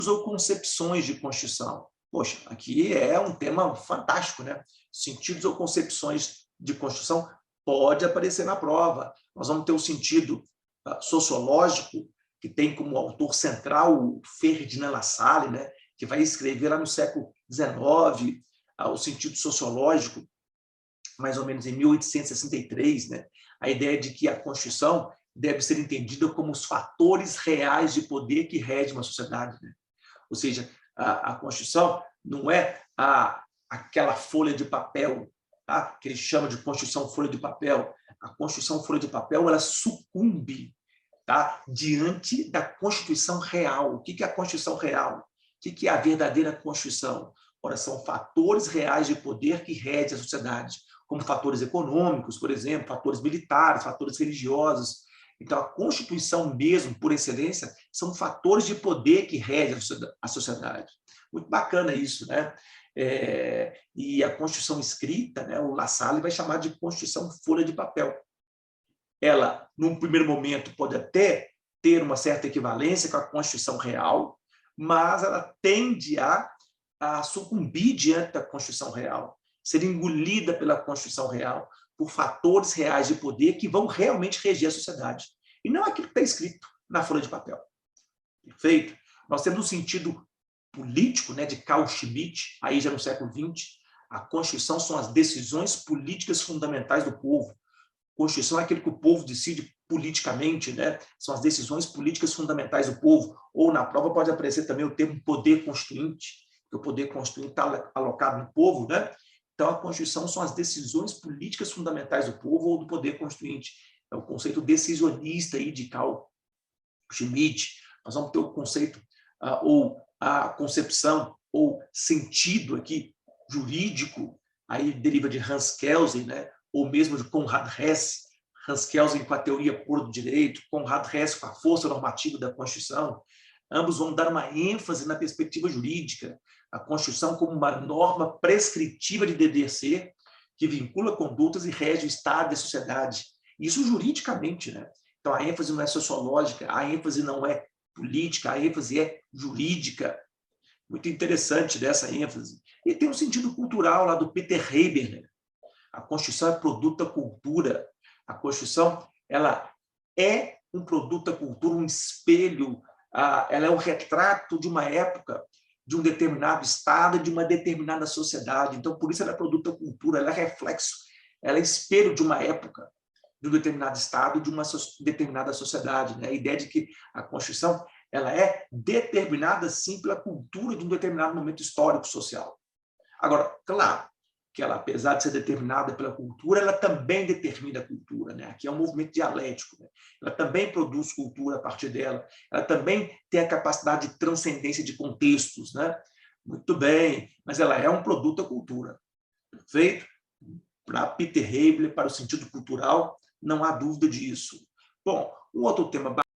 ou concepções de Constituição. Poxa, aqui é um tema fantástico, né? Sentidos ou concepções de Constituição pode aparecer na prova. Nós vamos ter o sentido sociológico, que tem como autor central o Ferdinand Lassalle, né? Que vai escrever lá no século XIX o sentido sociológico, mais ou menos em 1863, né? A ideia de que a Constituição deve ser entendida como os fatores reais de poder que regem uma sociedade, né? Ou seja, a Constituição não é aquela folha de papel, tá? Que ele chama de Constituição folha de papel. A Constituição folha de papel ela sucumbe, tá? Diante da Constituição real. O que é a Constituição real? O que é a verdadeira Constituição? Ora, são fatores reais de poder que regem a sociedade, como fatores econômicos, por exemplo, fatores militares, fatores religiosos. Então, a Constituição mesmo, por excelência, são fatores de poder que regem a sociedade. Muito bacana isso, né? E a Constituição escrita, né, o Lassalle vai chamar de Constituição folha de papel. Ela, num primeiro momento, pode até ter uma certa equivalência com a Constituição real, mas ela tende a sucumbir diante da Constituição real, ser engolida pela Constituição real, por fatores reais de poder que vão realmente reger a sociedade. E não aquilo que está escrito na folha de papel. Perfeito? Nós temos um sentido político, né, de Carl Schmitt, aí já no século XX, a Constituição são as decisões políticas fundamentais do povo. Constituição é aquilo que o povo decide politicamente, né? São as decisões políticas fundamentais do povo. Ou na prova pode aparecer também o termo poder constituinte, que o poder constituinte está alocado no povo, né? Então, a Constituição são as decisões políticas fundamentais do povo ou do poder constituinte. É o conceito decisionista aí de Carl Schmitt. Nós vamos ter o conceito, ou a concepção, ou sentido aqui jurídico, aí deriva de Hans Kelsen, né? Ou mesmo de Conrad Hess, Hans Kelsen com a teoria pura do direito, Conrad Hess com a força normativa da Constituição. Ambos vão dar uma ênfase na perspectiva jurídica, a Constituição como uma norma prescritiva de dever ser, que vincula condutas e rege o Estado e a sociedade. Isso juridicamente, né? Então, a ênfase não é sociológica, a ênfase não é política, a ênfase é jurídica. Muito interessante dessa ênfase. E tem um sentido cultural lá do Peter Heberler. A Constituição é produto da cultura. A Constituição ela é um produto da cultura, um espelho, ela é um retrato de uma época, de um determinado estado, de uma determinada sociedade. Então, por isso ela é produto da cultura, ela é reflexo, ela é espelho de uma época, de um determinado estado, de uma determinada sociedade, né? A ideia de que a Constituição ela é determinada, sim, pela cultura de um determinado momento histórico social. Agora, claro, que ela, apesar de ser determinada pela cultura, ela também determina a cultura, né? Aqui é um movimento dialético, né? Ela também produz cultura a partir dela, ela também tem a capacidade de transcendência de contextos, né? Muito bem, mas ela é um produto da cultura, perfeito? Para Peter Heberler, para o sentido cultural, não há dúvida disso. Bom, um outro tema